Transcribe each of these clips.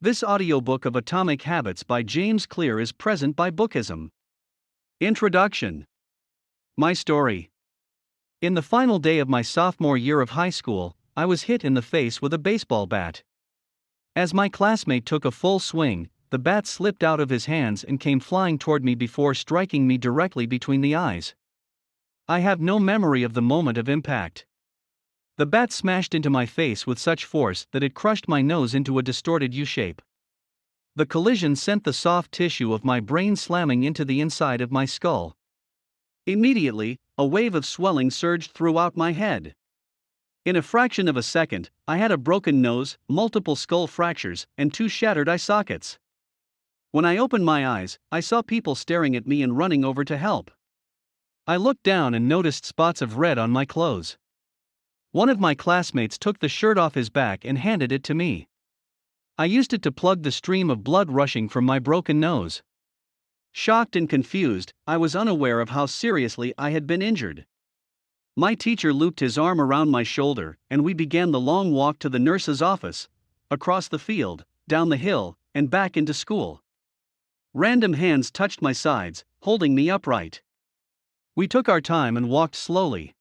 This audiobook of Atomic Habits by James Clear is present by Bookism. Introduction. My story. In the final day of my sophomore year of high school, I was hit in the face with a baseball bat. As my classmate took a full swing, the bat slipped out of his hands and came flying toward me before striking me directly between the eyes. I have no memory of the moment of impact. The bat smashed into my face with such force that it crushed my nose into a distorted U-shape. The collision sent the soft tissue of my brain slamming into the inside of my skull. Immediately, a wave of swelling surged throughout my head. In a fraction of a second, I had a broken nose, multiple skull fractures, and 2 shattered eye sockets. When I opened my eyes, I saw people staring at me and running over to help. I looked down and noticed spots of red on my clothes. One of my classmates took the shirt off his back and handed it to me. I used it to plug the stream of blood rushing from my broken nose. Shocked and confused, I was unaware of how seriously I had been injured. My teacher looped his arm around my shoulder, and we began the long walk to the nurse's office, across the field, down the hill, and back into school. Random hands touched my sides, holding me upright. We took our time and walked slowly.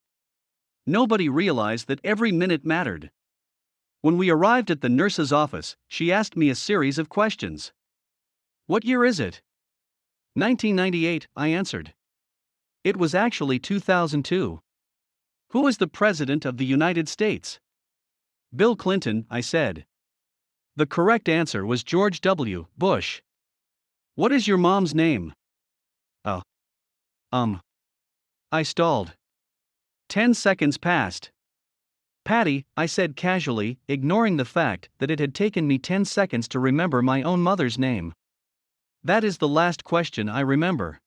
Nobody realized that every minute mattered. When we arrived at the nurse's office, she asked me a series of questions. "What year is it?" 1998, I answered. It was actually 2002. Who is the President of the United States? Bill Clinton, I said. The correct answer was George W. Bush. What is your mom's name? I stalled. 10 seconds passed. Patty, I said casually, ignoring the fact that it had taken me 10 seconds to remember my own mother's name. That is the last question I remember.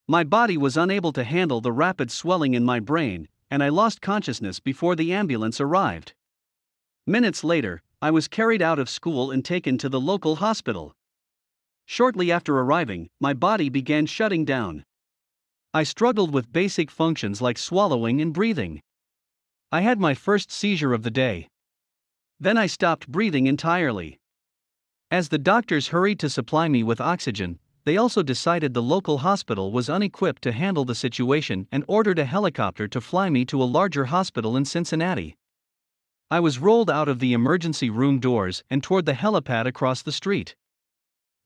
My body was unable to handle the rapid swelling in my brain, and I lost consciousness before the ambulance arrived. Minutes later, I was carried out of school and taken to the local hospital. Shortly after arriving, my body began shutting down. I struggled with basic functions like swallowing and breathing. I had my first seizure of the day. Then I stopped breathing entirely. As the doctors hurried to supply me with oxygen, they also decided the local hospital was unequipped to handle the situation and ordered a helicopter to fly me to a larger hospital in Cincinnati. I was rolled out of the emergency room doors and toward the helipad across the street.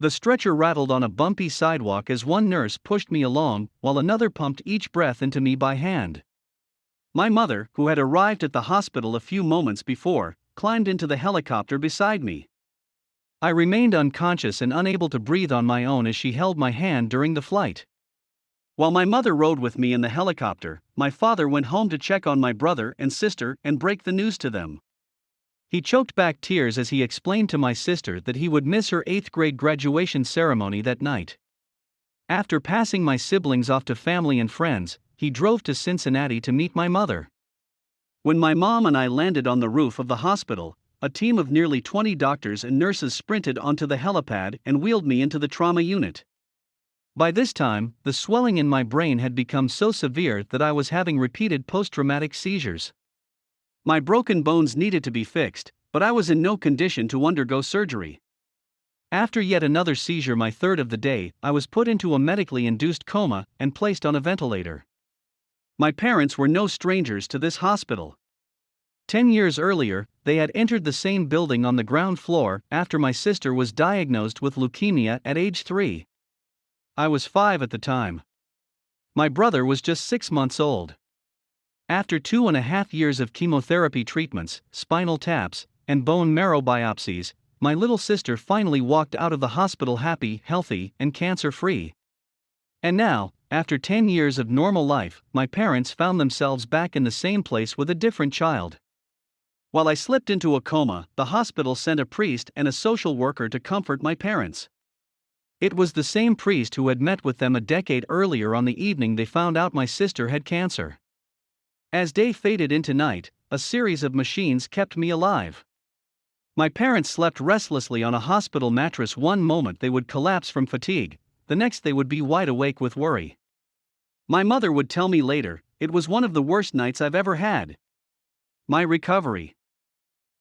The stretcher rattled on a bumpy sidewalk as one nurse pushed me along while another pumped each breath into me by hand. My mother, who had arrived at the hospital a few moments before, climbed into the helicopter beside me. I remained unconscious and unable to breathe on my own as she held my hand during the flight. While my mother rode with me in the helicopter, my father went home to check on my brother and sister and break the news to them. He choked back tears as he explained to my sister that he would miss her 8th grade graduation ceremony that night. After passing my siblings off to family and friends, he drove to Cincinnati to meet my mother. When my mom and I landed on the roof of the hospital, a team of nearly 20 doctors and nurses sprinted onto the helipad and wheeled me into the trauma unit. By this time, the swelling in my brain had become so severe that I was having repeated post-traumatic seizures. My broken bones needed to be fixed, but I was in no condition to undergo surgery. After yet another seizure, my third of the day, I was put into a medically induced coma and placed on a ventilator. My parents were no strangers to this hospital. 10 years earlier, they had entered the same building on the ground floor after my sister was diagnosed with leukemia at age 3. I was 5 at the time. My brother was just 6 months old. After 2.5 years of chemotherapy treatments, spinal taps, and bone marrow biopsies, my little sister finally walked out of the hospital happy, healthy, and cancer-free. And now, after 10 years of normal life, my parents found themselves back in the same place with a different child. While I slipped into a coma, the hospital sent a priest and a social worker to comfort my parents. It was the same priest who had met with them a decade earlier on the evening they found out my sister had cancer. As day faded into night, a series of machines kept me alive. My parents slept restlessly on a hospital mattress. One moment they would collapse from fatigue, the next they would be wide awake with worry. My mother would tell me later, "It was one of the worst nights I've ever had." My recovery.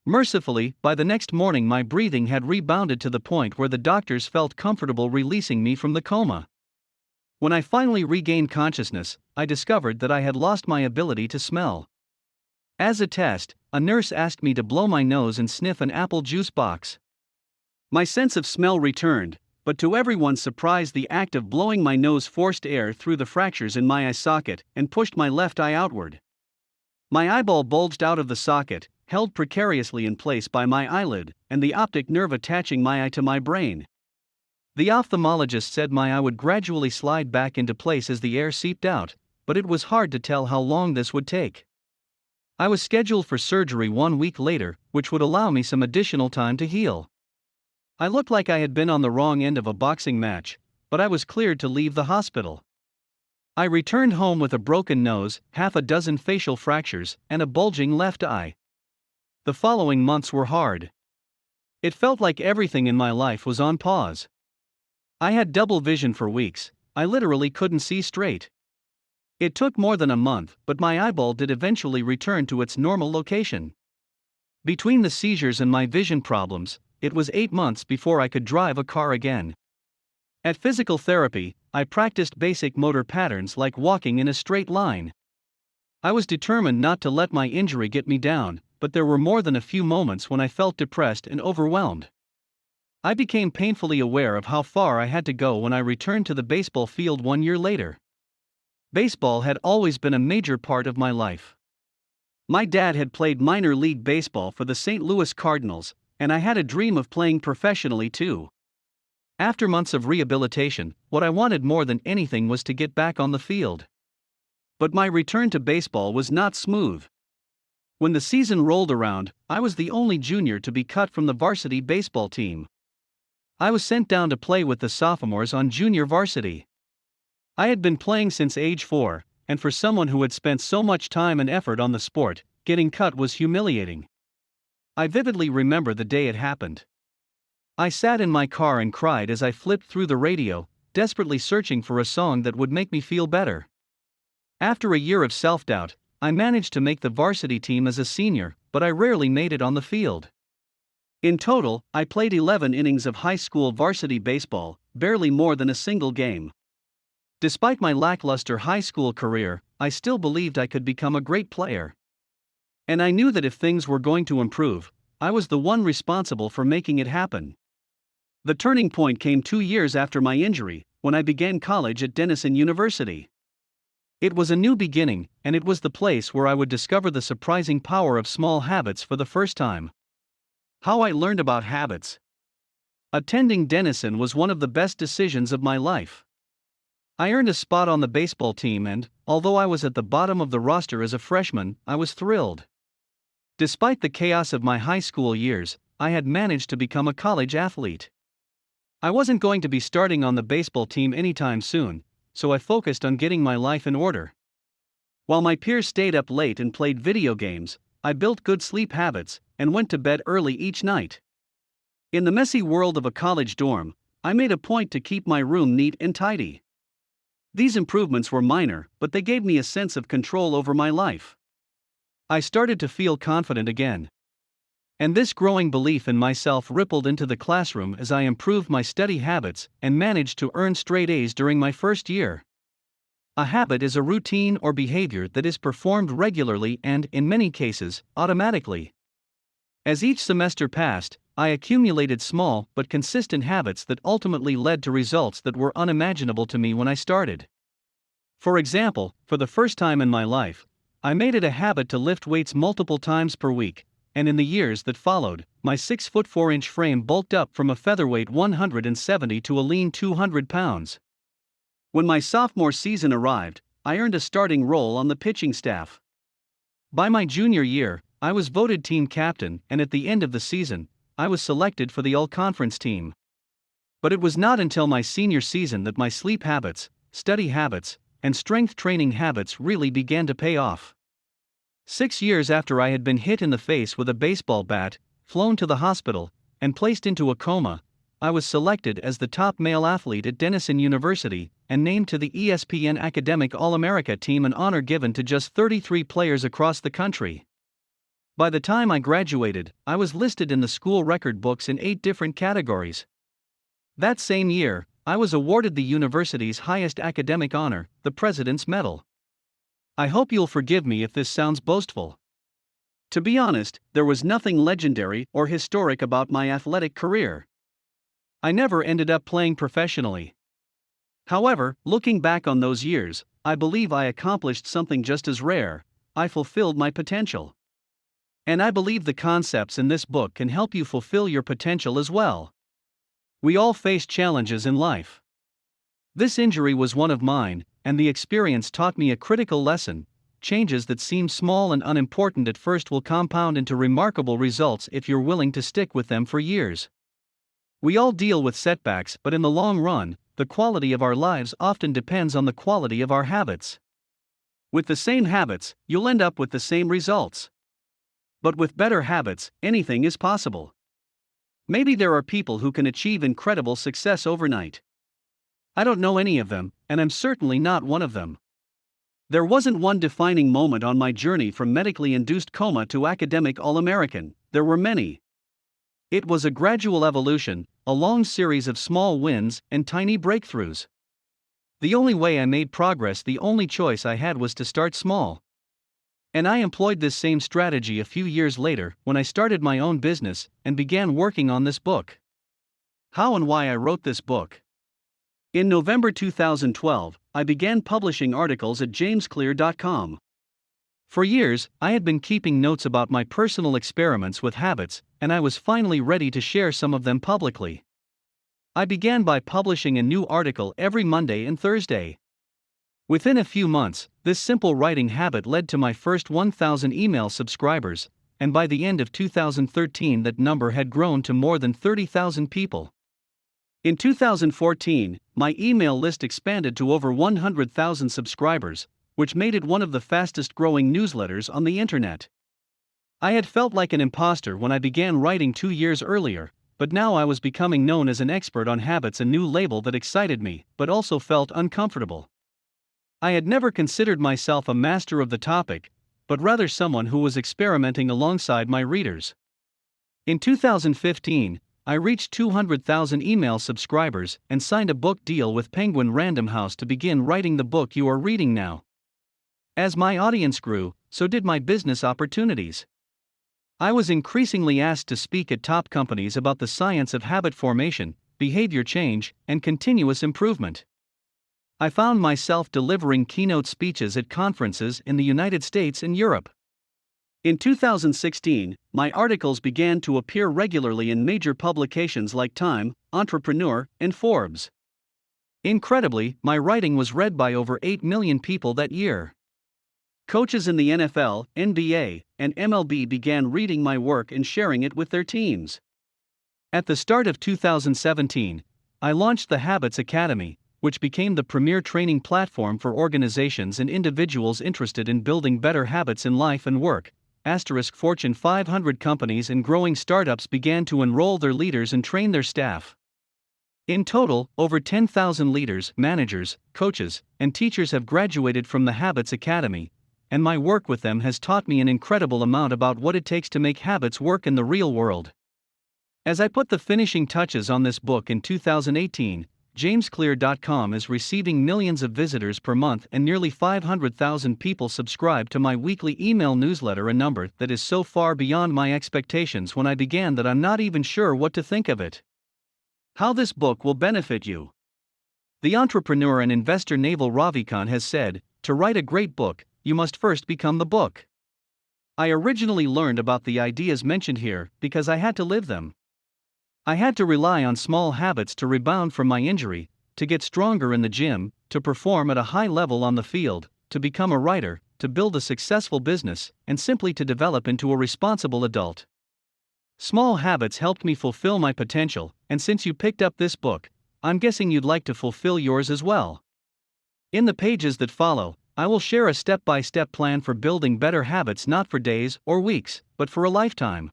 Mercifully, by the next morning my breathing had rebounded to the point where the doctors felt comfortable releasing me from the coma. When I finally regained consciousness, I discovered that I had lost my ability to smell. As a test, a nurse asked me to blow my nose and sniff an apple juice box. My sense of smell returned, but to everyone's surprise, the act of blowing my nose forced air through the fractures in my eye socket and pushed my left eye outward. My eyeball bulged out of the socket, held precariously in place by my eyelid, and the optic nerve attaching my eye to my brain. The ophthalmologist said my eye would gradually slide back into place as the air seeped out, but it was hard to tell how long this would take. I was scheduled for surgery 1 week later, which would allow me some additional time to heal. I looked like I had been on the wrong end of a boxing match, but I was cleared to leave the hospital. I returned home with a broken nose, half a dozen facial fractures, and a bulging left eye. The following months were hard. It felt like everything in my life was on pause. I had double vision for weeks. I literally couldn't see straight. It took more than a month, but my eyeball did eventually return to its normal location. Between the seizures and my vision problems, it was 8 months before I could drive a car again. At physical therapy, I practiced basic motor patterns like walking in a straight line. I was determined not to let my injury get me down, but there were more than a few moments when I felt depressed and overwhelmed. I became painfully aware of how far I had to go when I returned to the baseball field 1 year later. Baseball had always been a major part of my life. My dad had played minor league baseball for the St. Louis Cardinals, and I had a dream of playing professionally too. After months of rehabilitation, what I wanted more than anything was to get back on the field. But my return to baseball was not smooth. When the season rolled around, I was the only junior to be cut from the varsity baseball team. I was sent down to play with the sophomores on junior varsity. I had been playing since age 4, and for someone who had spent so much time and effort on the sport, getting cut was humiliating. I vividly remember the day it happened. I sat in my car and cried as I flipped through the radio, desperately searching for a song that would make me feel better. After a year of self-doubt, I managed to make the varsity team as a senior, but I rarely made it on the field. In total, I played 11 innings of high school varsity baseball, barely more than a single game. Despite my lackluster high school career, I still believed I could become a great player. And I knew that if things were going to improve, I was the one responsible for making it happen. The turning point came 2 years after my injury, when I began college at Denison University. It was a new beginning, and it was the place where I would discover the surprising power of small habits for the first time. How I learned about habits. Attending Denison was one of the best decisions of my life. I earned a spot on the baseball team and, although I was at the bottom of the roster as a freshman, I was thrilled. Despite the chaos of my high school years, I had managed to become a college athlete. I wasn't going to be starting on the baseball team anytime soon, so I focused on getting my life in order. While my peers stayed up late and played video games, I built good sleep habits and went to bed early each night. In the messy world of a college dorm, I made a point to keep my room neat and tidy. These improvements were minor, but they gave me a sense of control over my life. I started to feel confident again. And this growing belief in myself rippled into the classroom as I improved my study habits and managed to earn straight A's during my first year. A habit is a routine or behavior that is performed regularly and, in many cases, automatically. As each semester passed, I accumulated small but consistent habits that ultimately led to results that were unimaginable to me when I started. For example, for the first time in my life, I made it a habit to lift weights multiple times per week, and in the years that followed, my 6'4" frame bulked up from a featherweight 170 to a lean 200 pounds. When my sophomore season arrived, I earned a starting role on the pitching staff. By my junior year, I was voted team captain, and at the end of the season, I was selected for the all-conference team. But it was not until my senior season that my sleep habits, study habits, and strength training habits really began to pay off. 6 years after I had been hit in the face with a baseball bat, flown to the hospital, and placed into a coma, I was selected as the top male athlete at Denison University and named to the ESPN Academic All-America team, an honor given to just 33 players across the country. By the time I graduated, I was listed in the school record books in 8 different categories. That same year, I was awarded the university's highest academic honor, the President's Medal. I hope you'll forgive me if this sounds boastful. To be honest, there was nothing legendary or historic about my athletic career. I never ended up playing professionally. However, looking back on those years, I believe I accomplished something just as rare. I fulfilled my potential. And I believe the concepts in this book can help you fulfill your potential as well. We all face challenges in life. This injury was one of mine, and the experience taught me a critical lesson. Changes that seem small and unimportant at first will compound into remarkable results if you're willing to stick with them for years. We all deal with setbacks, but in the long run, the quality of our lives often depends on the quality of our habits. With the same habits, you'll end up with the same results. But with better habits, anything is possible. Maybe there are people who can achieve incredible success overnight. I don't know any of them, and I'm certainly not one of them. There wasn't one defining moment on my journey from medically induced coma to academic All-American. There were many. It was a gradual evolution, a long series of small wins and tiny breakthroughs. The only way I made progress, the only choice I had, was to start small. And I employed this same strategy a few years later when I started my own business and began working on this book. How and why I wrote this book. In November 2012, I began publishing articles at jamesclear.com. For years, I had been keeping notes about my personal experiments with habits, and I was finally ready to share some of them publicly. I began by publishing a new article every Monday and Thursday. Within a few months, this simple writing habit led to my first 1,000 email subscribers, and by the end of 2013 that number had grown to more than 30,000 people. In 2014, my email list expanded to over 100,000 subscribers, which made it one of the fastest growing newsletters on the internet. I had felt like an imposter when I began writing 2 years earlier, but now I was becoming known as an expert on habits, a new label that excited me, but also felt uncomfortable. I had never considered myself a master of the topic, but rather someone who was experimenting alongside my readers. In 2015, I reached 200,000 email subscribers and signed a book deal with Penguin Random House to begin writing the book you are reading now. As my audience grew, so did my business opportunities. I was increasingly asked to speak at top companies about the science of habit formation, behavior change, and continuous improvement. I found myself delivering keynote speeches at conferences in the United States and Europe. In 2016, my articles began to appear regularly in major publications like Time, Entrepreneur, and Forbes. Incredibly, my writing was read by over 8 million people that year. Coaches in the NFL, NBA, and MLB began reading my work and sharing it with their teams. At the start of 2017, I launched the Habits Academy, which became the premier training platform for organizations and individuals interested in building better habits in life and work. Fortune 500 companies and growing startups began to enroll their leaders and train their staff. In total, over 10,000 leaders, managers, coaches, and teachers have graduated from the Habits Academy, and my work with them has taught me an incredible amount about what it takes to make habits work in the real world. As I put the finishing touches on this book in 2018, jamesclear.com is receiving millions of visitors per month and nearly 500,000 people subscribe to my weekly email newsletter, a number that is so far beyond my expectations when I began that I'm not even sure what to think of it. How this book will benefit you. The entrepreneur and investor Naval Ravikant has said, "To write a great book, you must first become the book." I originally learned about the ideas mentioned here because I had to live them. I had to rely on small habits to rebound from my injury, to get stronger in the gym, to perform at a high level on the field, to become a writer, to build a successful business, and simply to develop into a responsible adult. Small habits helped me fulfill my potential, and since you picked up this book, I'm guessing you'd like to fulfill yours as well. In the pages that follow, I will share a step-by-step plan for building better habits, not for days or weeks, but for a lifetime.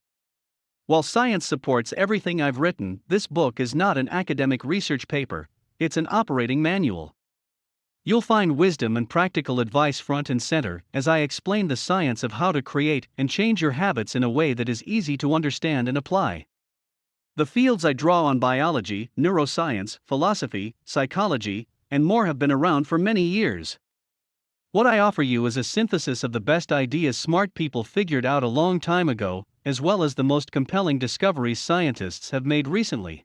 While science supports everything I've written, this book is not an academic research paper, it's an operating manual. You'll find wisdom and practical advice front and center as I explain the science of how to create and change your habits in a way that is easy to understand and apply. The fields I draw on biology, neuroscience, philosophy, psychology, and more have been around for many years. What I offer you is a synthesis of the best ideas smart people figured out a long time ago, as well as the most compelling discoveries scientists have made recently.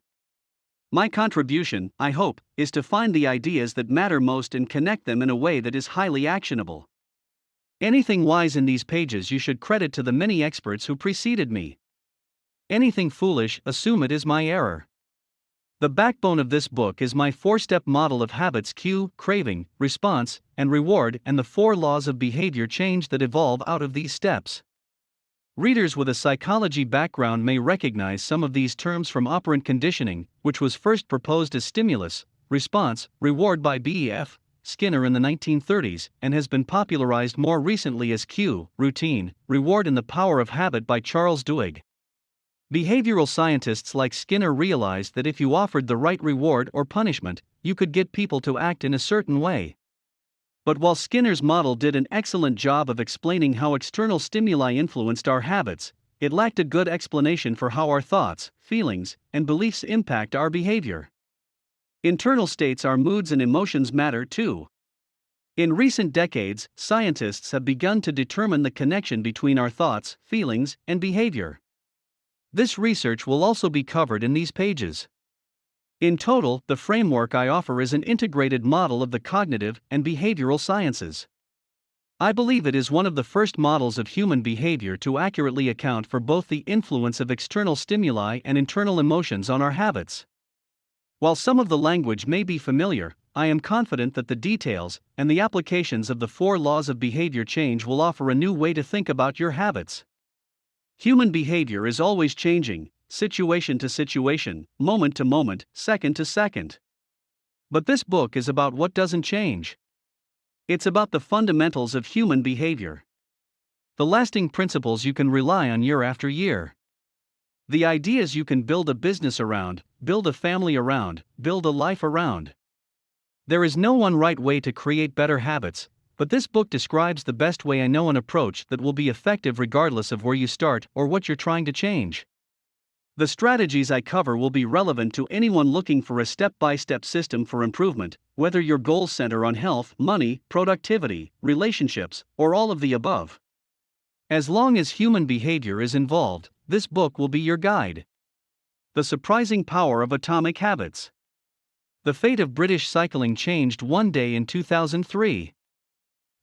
My contribution, I hope, is to find the ideas that matter most and connect them in a way that is highly actionable. Anything wise in these pages you should credit to the many experts who preceded me. Anything foolish, assume it is my error. The backbone of this book is my 4-step model of habits: cue, craving, response, and reward, and the 4 laws of behavior change that evolve out of these steps. Readers with a psychology background may recognize some of these terms from operant conditioning, which was first proposed as stimulus, response, reward by B.F. Skinner in the 1930s, and has been popularized more recently as cue, routine, reward, and the power of habit by Charles Duhigg. Behavioral scientists like Skinner realized that if you offered the right reward or punishment, you could get people to act in a certain way. But while Skinner's model did an excellent job of explaining how external stimuli influenced our habits, it lacked a good explanation for how our thoughts, feelings, and beliefs impact our behavior. Internal states, our moods and emotions matter too. In recent decades, scientists have begun to determine the connection between our thoughts, feelings, and behavior. This research will also be covered in these pages. In total, the framework I offer is an integrated model of the cognitive and behavioral sciences. I believe it is one of the first models of human behavior to accurately account for both the influence of external stimuli and internal emotions on our habits. While some of the language may be familiar, I am confident that the details and the applications of the 4 laws of behavior change will offer a new way to think about your habits. Human behavior is always changing, situation to situation, moment to moment, second to second. But this book is about what doesn't change. It's about the fundamentals of human behavior. The lasting principles you can rely on year after year. The ideas you can build a business around, build a family around, build a life around. There is no one right way to create better habits, but this book describes the best way I know, an approach that will be effective regardless of where you start or what you're trying to change. The strategies I cover will be relevant to anyone looking for a step-by-step system for improvement, whether your goals center on health, money, productivity, relationships, or all of the above. As long as human behavior is involved, this book will be your guide. The surprising power of atomic habits. The fate of British cycling changed one day in 2003.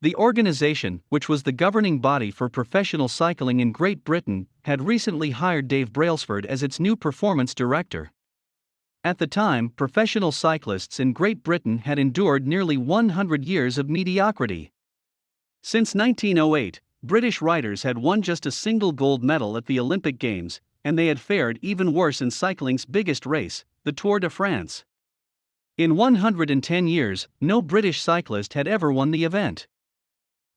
The organization, which was the governing body for professional cycling in Great Britain, had recently hired Dave Brailsford as its new performance director. At the time, professional cyclists in Great Britain had endured nearly 100 years of mediocrity. Since 1908, British riders had won just a single gold medal at the Olympic Games, and they had fared even worse in cycling's biggest race, the Tour de France. In 110 years, no British cyclist had ever won the event.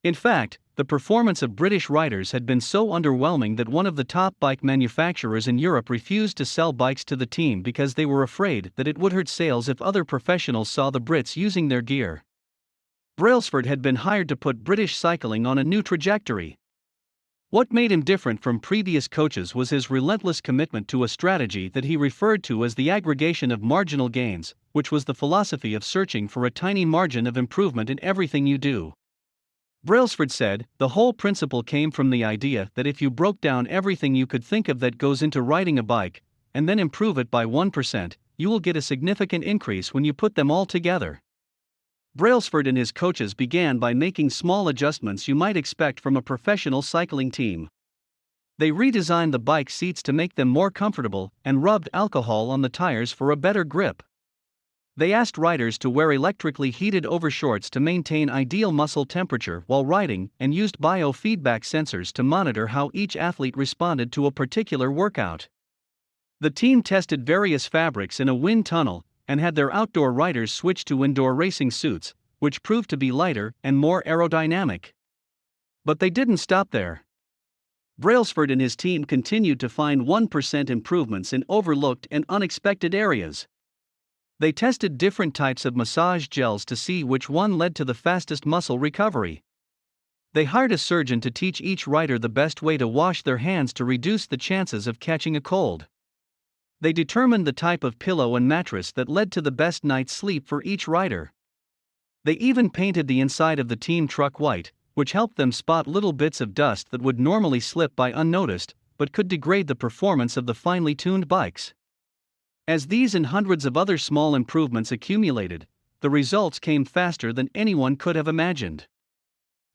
In fact, the performance of British riders had been so underwhelming that one of the top bike manufacturers in Europe refused to sell bikes to the team because they were afraid that it would hurt sales if other professionals saw the Brits using their gear. Brailsford had been hired to put British cycling on a new trajectory. What made him different from previous coaches was his relentless commitment to a strategy that he referred to as the aggregation of marginal gains, which was the philosophy of searching for a tiny margin of improvement in everything you do. Brailsford said, the whole principle came from the idea that if you broke down everything you could think of that goes into riding a bike, and then improve it by 1%, you will get a significant increase when you put them all together. Brailsford and his coaches began by making small adjustments you might expect from a professional cycling team. They redesigned the bike seats to make them more comfortable and rubbed alcohol on the tires for a better grip. They asked riders to wear electrically heated overshorts to maintain ideal muscle temperature while riding, and used biofeedback sensors to monitor how each athlete responded to a particular workout. The team tested various fabrics in a wind tunnel and had their outdoor riders switch to indoor racing suits, which proved to be lighter and more aerodynamic. But they didn't stop there. Brailsford and his team continued to find 1% improvements in overlooked and unexpected areas. They tested different types of massage gels to see which one led to the fastest muscle recovery. They hired a surgeon to teach each rider the best way to wash their hands to reduce the chances of catching a cold. They determined the type of pillow and mattress that led to the best night's sleep for each rider. They even painted the inside of the team truck white, which helped them spot little bits of dust that would normally slip by unnoticed, but could degrade the performance of the finely tuned bikes. As these and hundreds of other small improvements accumulated, the results came faster than anyone could have imagined.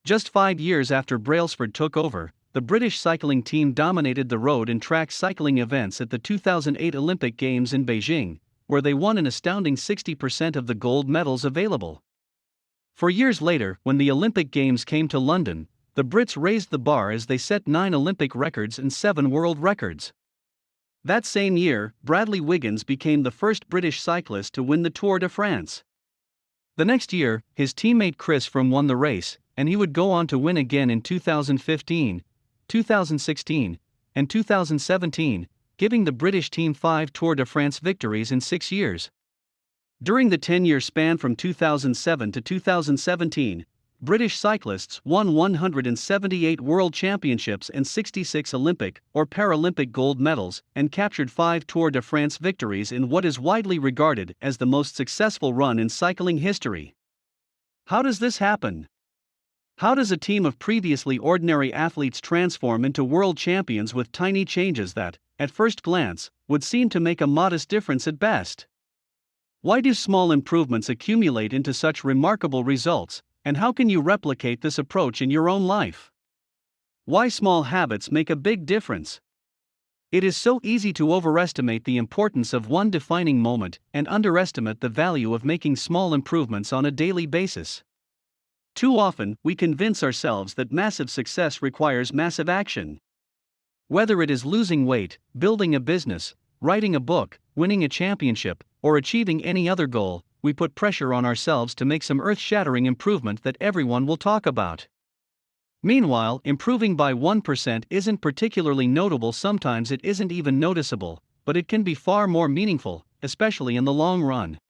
Just 5 years after Brailsford took over, the British cycling team dominated the road and track cycling events at the 2008 Olympic Games in Beijing, where they won an astounding 60% of the gold medals available. 4 years later, when the Olympic Games came to London, the Brits raised the bar as they set 9 Olympic records and 7 world records. That same year, Bradley Wiggins became the first British cyclist to win the Tour de France. The next year, his teammate Chris Froome won the race, and he would go on to win again in 2015, 2016, and 2017, giving the British team 5 Tour de France victories in 6 years. During the 10-year span from 2007 to 2017, British cyclists won 178 World Championships and 66 Olympic or Paralympic gold medals and captured 5 Tour de France victories in what is widely regarded as the most successful run in cycling history. How does this happen? How does a team of previously ordinary athletes transform into world champions with tiny changes that, at first glance, would seem to make a modest difference at best? Why do small improvements accumulate into such remarkable results, and how can you replicate this approach in your own life? Why small habits make a big difference? It is so easy to overestimate the importance of one defining moment and underestimate the value of making small improvements on a daily basis. Too often, we convince ourselves that massive success requires massive action. Whether it is losing weight, building a business, writing a book, winning a championship, or achieving any other goal, we put pressure on ourselves to make some earth-shattering improvement that everyone will talk about. Meanwhile, improving by 1% isn't particularly notable. Sometimes it isn't even noticeable, but it can be far more meaningful, especially in the long run.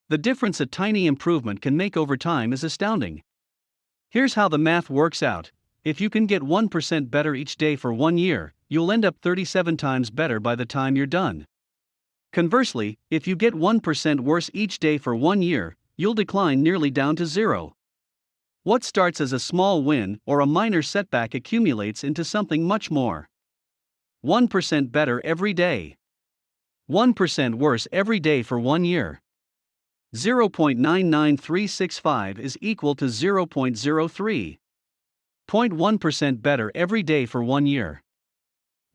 The difference a tiny improvement can make over time is astounding. Here's how the math works out. If you can get 1% better each day for 1 year, you'll end up 37 times better by the time you're done. Conversely, if you get 1% worse each day for 1 year, you'll decline nearly down to 0. What starts as a small win or a minor setback accumulates into something much more. 1% better every day. 1% worse every day for 1 year. 0.99365 is equal to 0.03. 0.1% better every day for 1 year.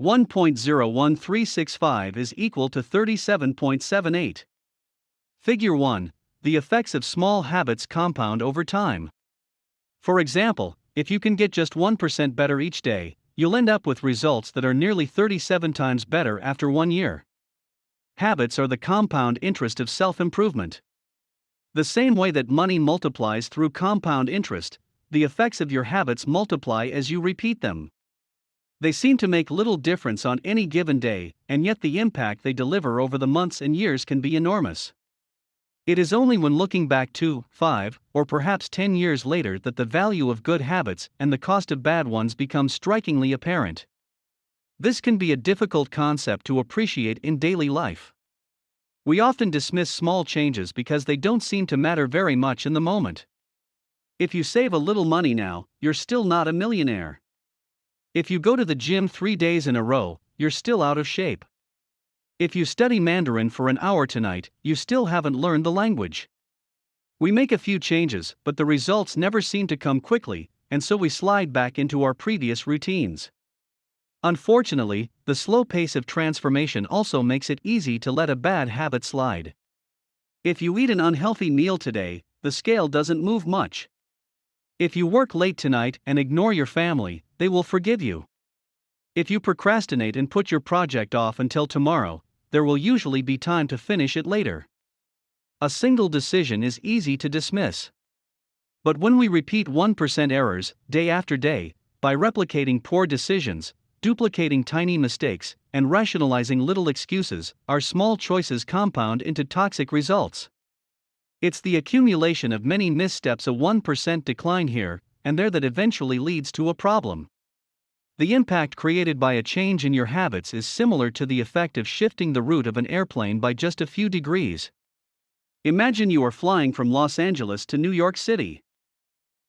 1.01365 is equal to 37.78. Figure 1. The effects of small habits compound over time. For example, if you can get just 1% better each day, you'll end up with results that are nearly 37 times better after 1 year. Habits are the compound interest of self-improvement. The same way that money multiplies through compound interest, the effects of your habits multiply as you repeat them. They seem to make little difference on any given day, and yet the impact they deliver over the months and years can be enormous. It is only when looking back 2, 5, or perhaps 10 years later that the value of good habits and the cost of bad ones become strikingly apparent. This can be a difficult concept to appreciate in daily life. We often dismiss small changes because they don't seem to matter very much in the moment. If you save a little money now, you're still not a millionaire. If you go to the gym 3 days in a row, you're still out of shape. If you study Mandarin for an hour tonight, you still haven't learned the language. We make a few changes, but the results never seem to come quickly, and so we slide back into our previous routines. Unfortunately, the slow pace of transformation also makes it easy to let a bad habit slide. If you eat an unhealthy meal today, the scale doesn't move much. If you work late tonight and ignore your family, they will forgive you. If you procrastinate and put your project off until tomorrow, there will usually be time to finish it later. A single decision is easy to dismiss. But when we repeat 1% errors, day after day, by replicating poor decisions, duplicating tiny mistakes, and rationalizing little excuses, our small choices compound into toxic results. It's the accumulation of many missteps, a 1% decline here and there, that eventually leads to a problem. The impact created by a change in your habits is similar to the effect of shifting the route of an airplane by just a few degrees. Imagine you are flying from Los Angeles to New York City.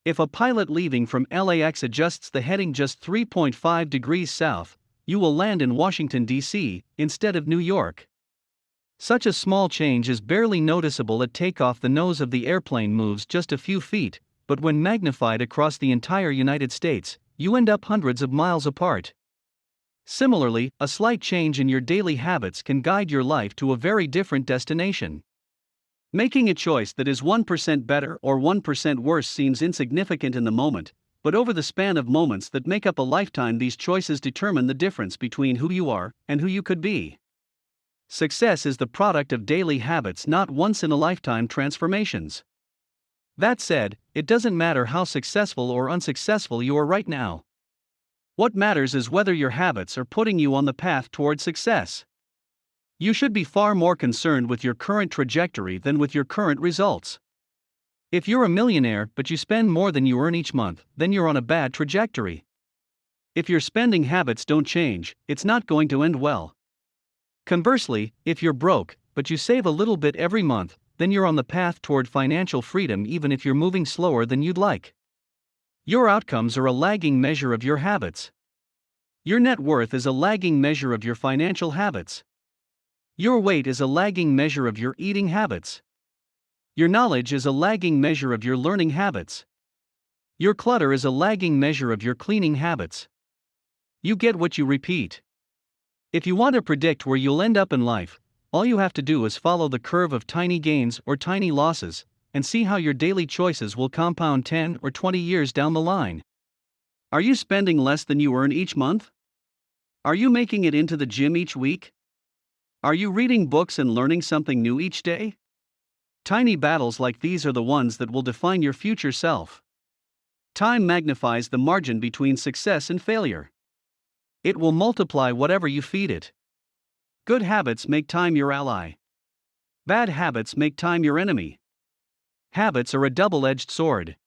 If a pilot leaving from LAX adjusts the heading just 3.5 degrees south, you will land in Washington, D.C., instead of New York. Such a small change is barely noticeable at takeoff. The nose of the airplane moves just a few feet, but when magnified across the entire United States, you end up hundreds of miles apart. Similarly, a slight change in your daily habits can guide your life to a very different destination. Making a choice that is 1% better or 1% worse seems insignificant in the moment, but over the span of moments that make up a lifetime, these choices determine the difference between who you are and who you could be. Success is the product of daily habits, not once-in-a-lifetime transformations. That said, it doesn't matter how successful or unsuccessful you are right now. What matters is whether your habits are putting you on the path toward success. You should be far more concerned with your current trajectory than with your current results. If you're a millionaire but you spend more than you earn each month, then you're on a bad trajectory. If your spending habits don't change, it's not going to end well. Conversely, if you're broke, but you save a little bit every month, then you're on the path toward financial freedom, even if you're moving slower than you'd like. Your outcomes are a lagging measure of your habits. Your net worth is a lagging measure of your financial habits. Your weight is a lagging measure of your eating habits. Your knowledge is a lagging measure of your learning habits. Your clutter is a lagging measure of your cleaning habits. You get what you repeat. If you want to predict where you'll end up in life, all you have to do is follow the curve of tiny gains or tiny losses, and see how your daily choices will compound 10 or 20 years down the line. Are you spending less than you earn each month? Are you making it into the gym each week? Are you reading books and learning something new each day? Tiny battles like these are the ones that will define your future self. Time magnifies the margin between success and failure. It will multiply whatever you feed it. Good habits make time your ally. Bad habits make time your enemy. Habits are a double-edged sword.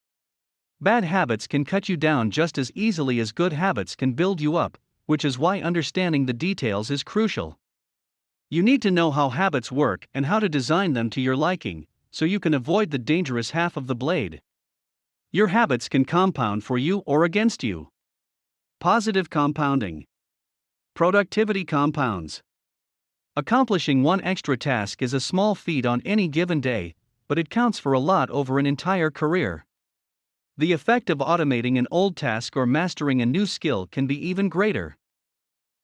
Bad habits can cut you down just as easily as good habits can build you up, which is why understanding the details is crucial. You need to know how habits work and how to design them to your liking, so you can avoid the dangerous half of the blade. Your habits can compound for you or against you. Positive compounding. Productivity compounds. Accomplishing one extra task is a small feat on any given day, but it counts for a lot over an entire career. The effect of automating an old task or mastering a new skill can be even greater.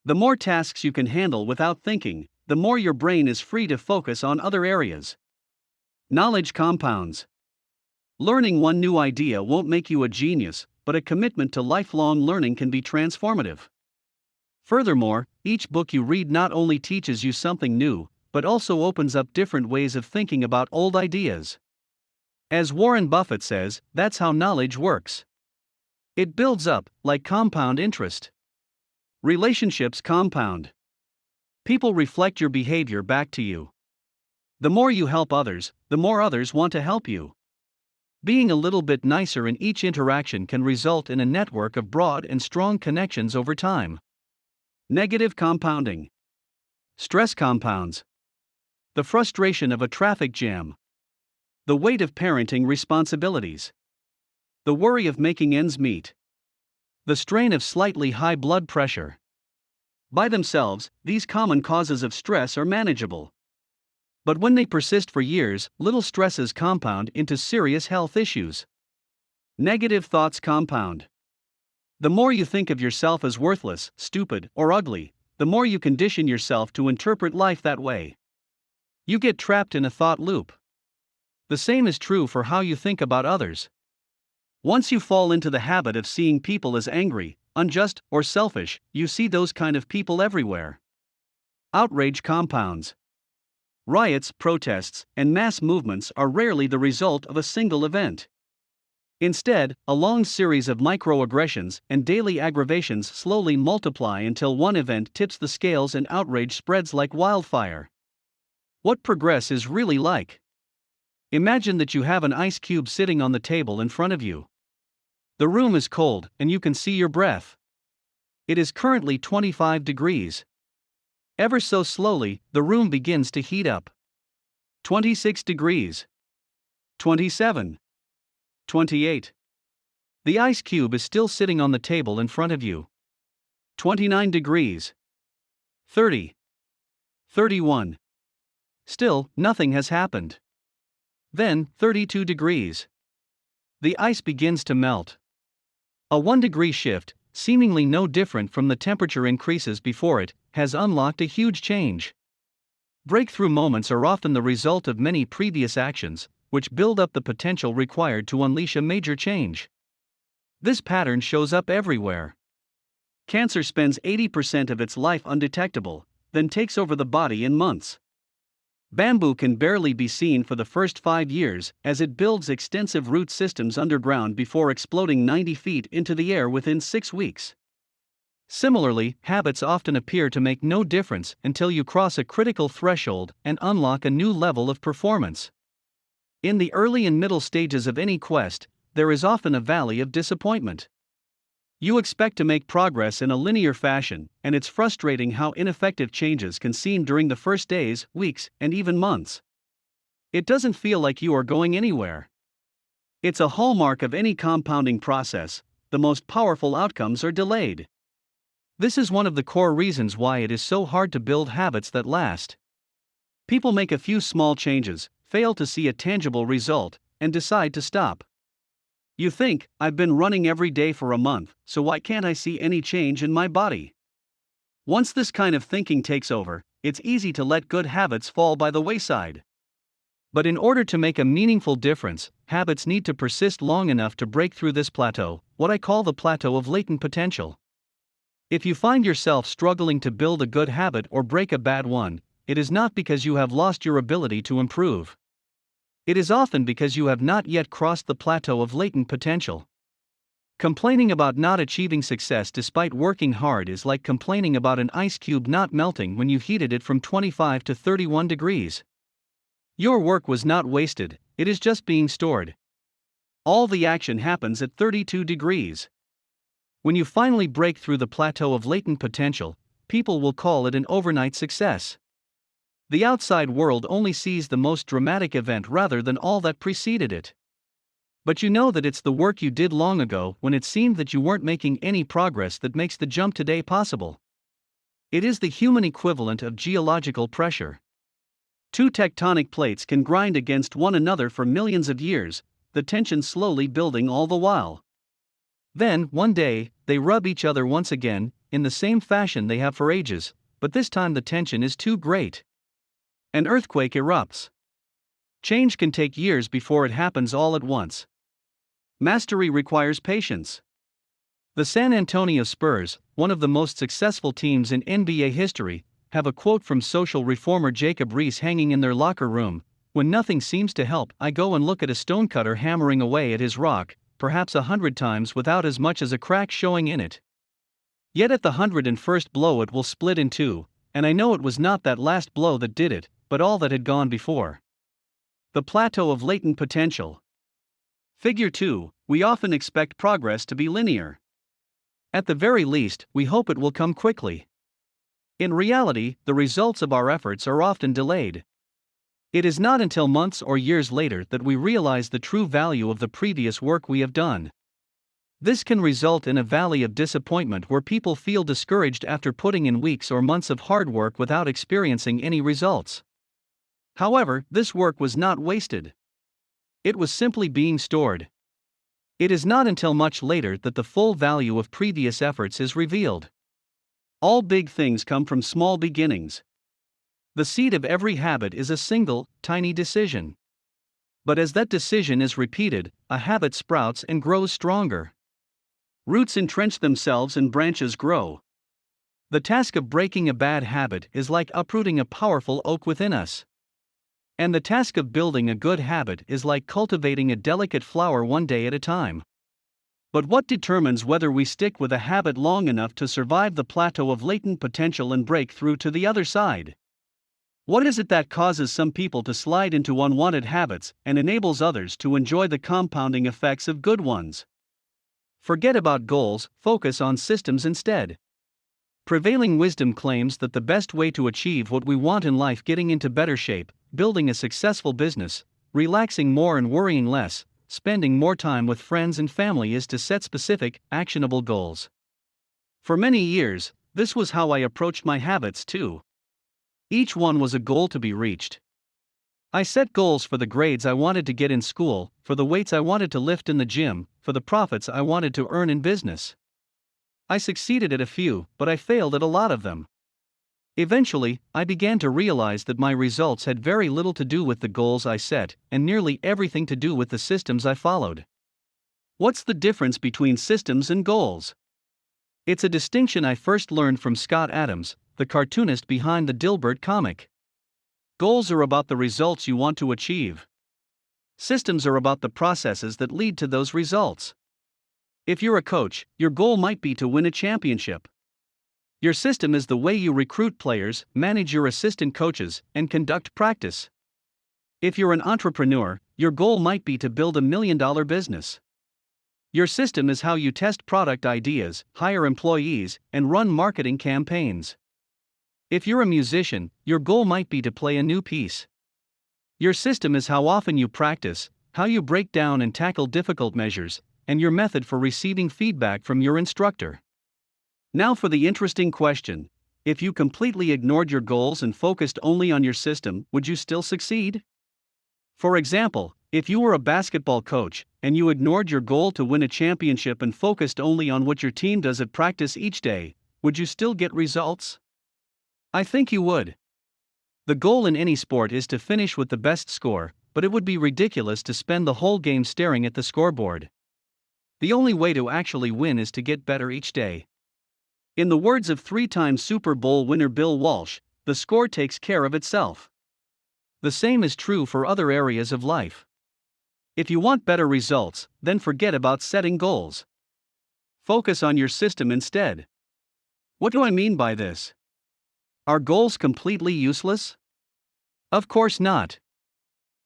The more tasks you can handle without thinking, the more your brain is free to focus on other areas. Knowledge compounds. Learning one new idea won't make you a genius, but a commitment to lifelong learning can be transformative. Furthermore, each book you read not only teaches you something new, but also opens up different ways of thinking about old ideas. As Warren Buffett says, that's how knowledge works. It builds up, like compound interest. Relationships compound. People reflect your behavior back to you. The more you help others, the more others want to help you. Being a little bit nicer in each interaction can result in a network of broad and strong connections over time. Negative compounding. Stress compounds. The frustration of a traffic jam. The weight of parenting responsibilities. The worry of making ends meet. The strain of slightly high blood pressure. By themselves, these common causes of stress are manageable. But when they persist for years, little stresses compound into serious health issues. Negative thoughts compound. The more you think of yourself as worthless, stupid, or ugly, the more you condition yourself to interpret life that way. You get trapped in a thought loop. The same is true for how you think about others. Once you fall into the habit of seeing people as angry, unjust, or selfish, you see those kind of people everywhere. Outrage compounds. Riots, protests, and mass movements are rarely the result of a single event. Instead, a long series of microaggressions and daily aggravations slowly multiply until one event tips the scales and outrage spreads like wildfire. What progress is really like? Imagine that you have an ice cube sitting on the table in front of you. The room is cold, and you can see your breath. It is currently 25 degrees. Ever so slowly, the room begins to heat up. 26 degrees. 27. 28. The ice cube is still sitting on the table in front of you. 29 degrees. 30. 31. Still, nothing has happened. Then, 32 degrees. The ice begins to melt. A 1-degree shift, seemingly no different from the temperature increases before it, has unlocked a huge change. Breakthrough moments are often the result of many previous actions, which build up the potential required to unleash a major change. This pattern shows up everywhere. Cancer spends 80% of its life undetectable, then takes over the body in months. Bamboo can barely be seen for the first 5 years as it builds extensive root systems underground before exploding 90 feet into the air within 6 weeks. Similarly, habits often appear to make no difference until you cross a critical threshold and unlock a new level of performance. In the early and middle stages of any quest, there is often a valley of disappointment. You expect to make progress in a linear fashion, and it's frustrating how ineffective changes can seem during the first days, weeks, and even months. It doesn't feel like you are going anywhere. It's a hallmark of any compounding process. The most powerful outcomes are delayed. This is one of the core reasons why it is so hard to build habits that last. People make a few small changes, fail to see a tangible result, and decide to stop. You think, I've been running every day for a month, so why can't I see any change in my body? Once this kind of thinking takes over, it's easy to let good habits fall by the wayside. But in order to make a meaningful difference, habits need to persist long enough to break through this plateau, what I call the plateau of latent potential. If you find yourself struggling to build a good habit or break a bad one, it is not because you have lost your ability to improve. It is often because you have not yet crossed the plateau of latent potential. Complaining about not achieving success despite working hard is like complaining about an ice cube not melting when you heated it from 25 to 31 degrees. Your work was not wasted, it is just being stored. All the action happens at 32 degrees. When you finally break through the plateau of latent potential, people will call it an overnight success. The outside world only sees the most dramatic event rather than all that preceded it. But you know that it's the work you did long ago when it seemed that you weren't making any progress that makes the jump today possible. It is the human equivalent of geological pressure. Two tectonic plates can grind against one another for millions of years, the tension slowly building all the while. Then, one day, they rub each other once again, in the same fashion they have for ages, but this time the tension is too great. An earthquake erupts. Change can take years before it happens all at once. Mastery requires patience. The San Antonio Spurs, one of the most successful teams in NBA history, have a quote from social reformer Jacob Riis hanging in their locker room: "When nothing seems to help, I go and look at a stonecutter hammering away at his rock, perhaps 100 times without as much as a crack showing in it. Yet at the 101st blow it will split in two, and I know it was not that last blow that did it, but all that had gone before." The plateau of latent potential. Figure 2, we often expect progress to be linear. At the very least, we hope it will come quickly. In reality, the results of our efforts are often delayed. It is not until months or years later that we realize the true value of the previous work we have done. This can result in a valley of disappointment where people feel discouraged after putting in weeks or months of hard work without experiencing any results. However, this work was not wasted. It was simply being stored. It is not until much later that the full value of previous efforts is revealed. All big things come from small beginnings. The seed of every habit is a single, tiny decision. But as that decision is repeated, a habit sprouts and grows stronger. Roots entrench themselves and branches grow. The task of breaking a bad habit is like uprooting a powerful oak within us. And the task of building a good habit is like cultivating a delicate flower one day at a time. But what determines whether we stick with a habit long enough to survive the plateau of latent potential and break through to the other side? What is it that causes some people to slide into unwanted habits and enables others to enjoy the compounding effects of good ones? Forget about goals, focus on systems instead. Prevailing wisdom claims that the best way to achieve what we want in life, getting into better shape, building a successful business, relaxing more and worrying less, spending more time with friends and family, is to set specific, actionable goals. For many years, this was how I approached my habits too. Each one was a goal to be reached. I set goals for the grades I wanted to get in school, for the weights I wanted to lift in the gym, for the profits I wanted to earn in business. I succeeded at a few, but I failed at a lot of them. Eventually, I began to realize that my results had very little to do with the goals I set, and nearly everything to do with the systems I followed. What's the difference between systems and goals? It's a distinction I first learned from Scott Adams, the cartoonist behind the Dilbert comic. Goals are about the results you want to achieve. Systems are about the processes that lead to those results. If you're a coach, your goal might be to win a championship. Your system is the way you recruit players, manage your assistant coaches, and conduct practice. If you're an entrepreneur, your goal might be to build $1 million business. Your system is how you test product ideas, hire employees, and run marketing campaigns. If you're a musician, your goal might be to play a new piece. Your system is how often you practice, how you break down and tackle difficult measures, and your method for receiving feedback from your instructor. Now for the interesting question: if you completely ignored your goals and focused only on your system, would you still succeed? For example, if you were a basketball coach, and you ignored your goal to win a championship and focused only on what your team does at practice each day, would you still get results? I think you would. The goal in any sport is to finish with the best score, but it would be ridiculous to spend the whole game staring at the scoreboard. The only way to actually win is to get better each day. In the words of three-time Super Bowl winner Bill Walsh, the score takes care of itself. The same is true for other areas of life. If you want better results, then forget about setting goals. Focus on your system instead. What do I mean by this? Are goals completely useless? Of course not.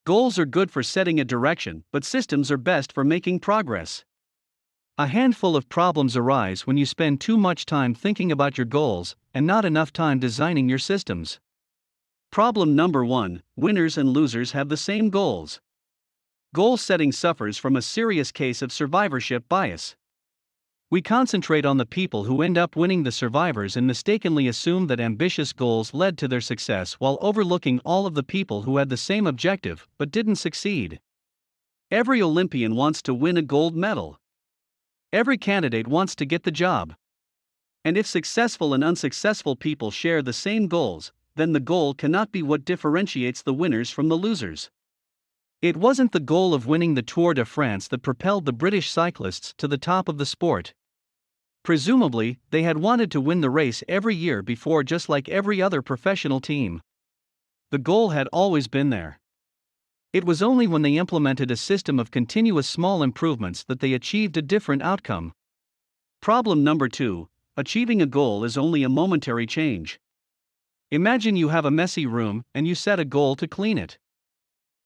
Goals are good for setting a direction, but systems are best for making progress. A handful of problems arise when you spend too much time thinking about your goals and not enough time designing your systems. Problem number 1: winners and losers have the same goals. Goal setting suffers from a serious case of survivorship bias. We concentrate on the people who end up winning, the survivors, and mistakenly assume that ambitious goals led to their success while overlooking all of the people who had the same objective but didn't succeed. Every Olympian wants to win a gold medal. Every candidate wants to get the job. And if successful and unsuccessful people share the same goals, then the goal cannot be what differentiates the winners from the losers. It wasn't the goal of winning the Tour de France that propelled the British cyclists to the top of the sport. Presumably, they had wanted to win the race every year before, just like every other professional team. The goal had always been there. It was only when they implemented a system of continuous small improvements that they achieved a different outcome. Problem number 2: achieving a goal is only a momentary change. Imagine you have a messy room and you set a goal to clean it.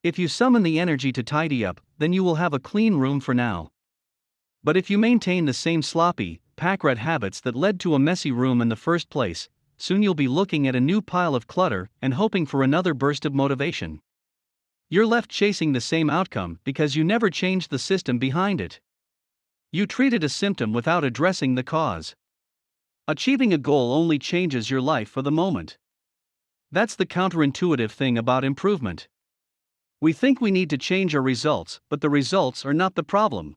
If you summon the energy to tidy up, then you will have a clean room for now. But if you maintain the same sloppy, pack-rat habits that led to a messy room in the first place, soon you'll be looking at a new pile of clutter and hoping for another burst of motivation. You're left chasing the same outcome because you never changed the system behind it. You treated a symptom without addressing the cause. Achieving a goal only changes your life for the moment. That's the counterintuitive thing about improvement. We think we need to change our results, but the results are not the problem.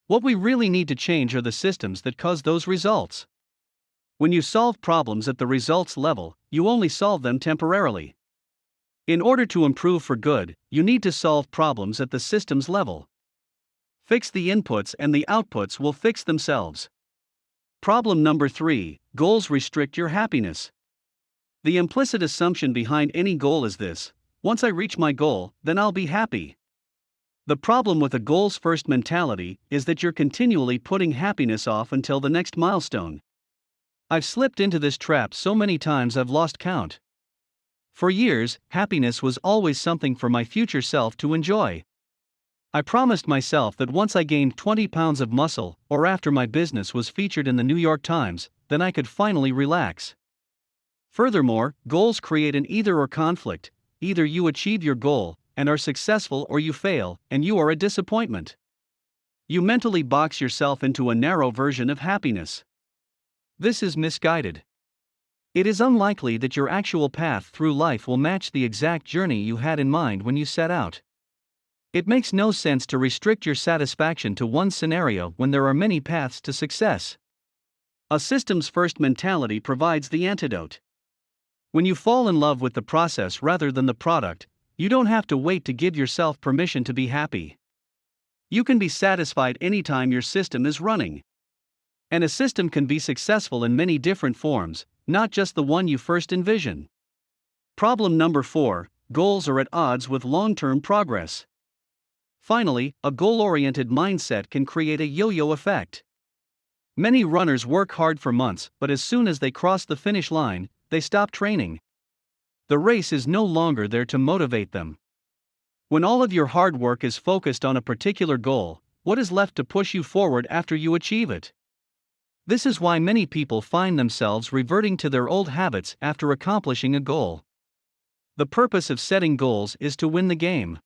What we really need to change are the systems that cause those results. When you solve problems at the results level, you only solve them temporarily. In order to improve for good, you need to solve problems at the systems level. Fix the inputs and the outputs will fix themselves. Problem number 3: goals restrict your happiness. The implicit assumption behind any goal is this: Once I reach my goal, then I'll be happy. The problem with a goals first mentality is that you're continually putting happiness off until the next milestone. I've slipped into this trap so many times I've lost count. For years, happiness was always something for my future self to enjoy. I promised myself that once I gained 20 pounds of muscle, or after my business was featured in the New York Times, then I could finally relax. Furthermore, goals create an either-or conflict. Either you achieve your goal and are successful, or you fail and you are a disappointment. You mentally box yourself into a narrow version of happiness. This is misguided. It is unlikely that your actual path through life will match the exact journey you had in mind when you set out. It makes no sense to restrict your satisfaction to one scenario when there are many paths to success. A systems-first mentality provides the antidote. When you fall in love with the process rather than the product, you don't have to wait to give yourself permission to be happy. You can be satisfied anytime your system is running. And a system can be successful in many different forms, not just the one you first envision. Problem number 4: goals are at odds with long-term progress. Finally, a goal-oriented mindset can create a yo-yo effect. Many runners work hard for months, but as soon as they cross the finish line, they stop training. The race is no longer there to motivate them. When all of your hard work is focused on a particular goal, what is left to push you forward after you achieve it? This is why many people find themselves reverting to their old habits after accomplishing a goal. The purpose of setting goals is to win the game.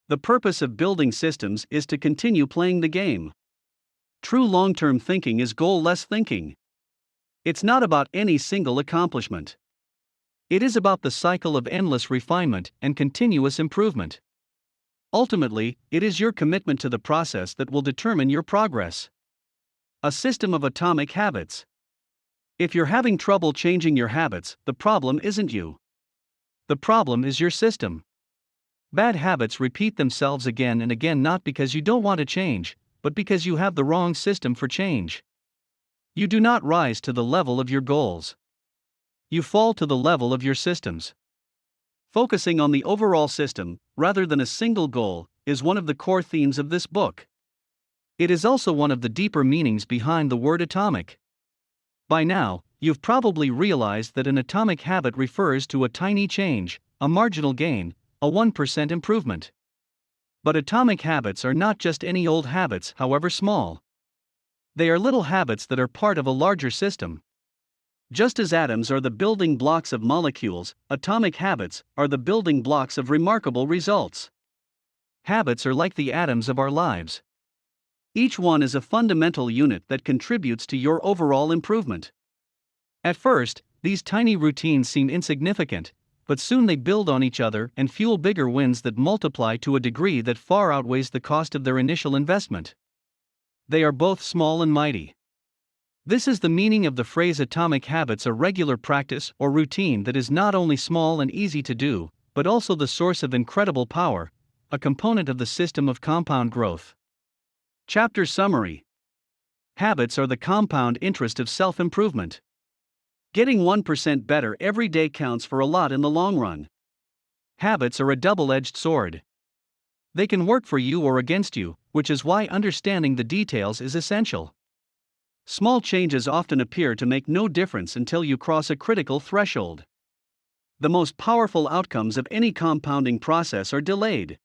The purpose of building systems is to continue playing the game. True long-term thinking is goal-less thinking. It's not about any single accomplishment. It is about the cycle of endless refinement and continuous improvement. Ultimately, it is your commitment to the process that will determine your progress. A system of atomic habits. If you're having trouble changing your habits, the problem isn't you. The problem is your system. Bad habits repeat themselves again and again, not because you don't want to change, but because you have the wrong system for change. You do not rise to the level of your goals. You fall to the level of your systems. Focusing on the overall system, rather than a single goal, is one of the core themes of this book. It is also one of the deeper meanings behind the word atomic. By now, you've probably realized that an atomic habit refers to a tiny change, a marginal gain, a 1% improvement. But atomic habits are not just any old habits, however small. They are little habits that are part of a larger system. Just as atoms are the building blocks of molecules, atomic habits are the building blocks of remarkable results. Habits are like the atoms of our lives. Each one is a fundamental unit that contributes to your overall improvement. At first, these tiny routines seem insignificant, but soon they build on each other and fuel bigger wins that multiply to a degree that far outweighs the cost of their initial investment. They are both small and mighty. This is the meaning of the phrase atomic habits, a regular practice or routine that is not only small and easy to do, but also the source of incredible power, a component of the system of compound growth. Chapter Summary. Habits are the compound interest of self-improvement. Getting 1% better every day counts for a lot in the long run. Habits are a double-edged sword. They can work for you or against you, which is why understanding the details is essential. Small changes often appear to make no difference until you cross a critical threshold. The most powerful outcomes of any compounding process are delayed.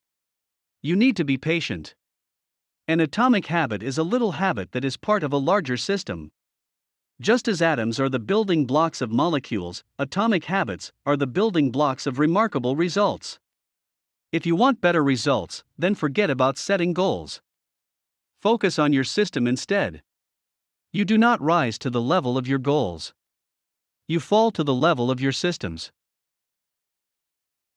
You need to be patient. An atomic habit is a little habit that is part of a larger system. Just as atoms are the building blocks of molecules, atomic habits are the building blocks of remarkable results. If you want better results, then forget about setting goals. Focus on your system instead. You do not rise to the level of your goals. You fall to the level of your systems.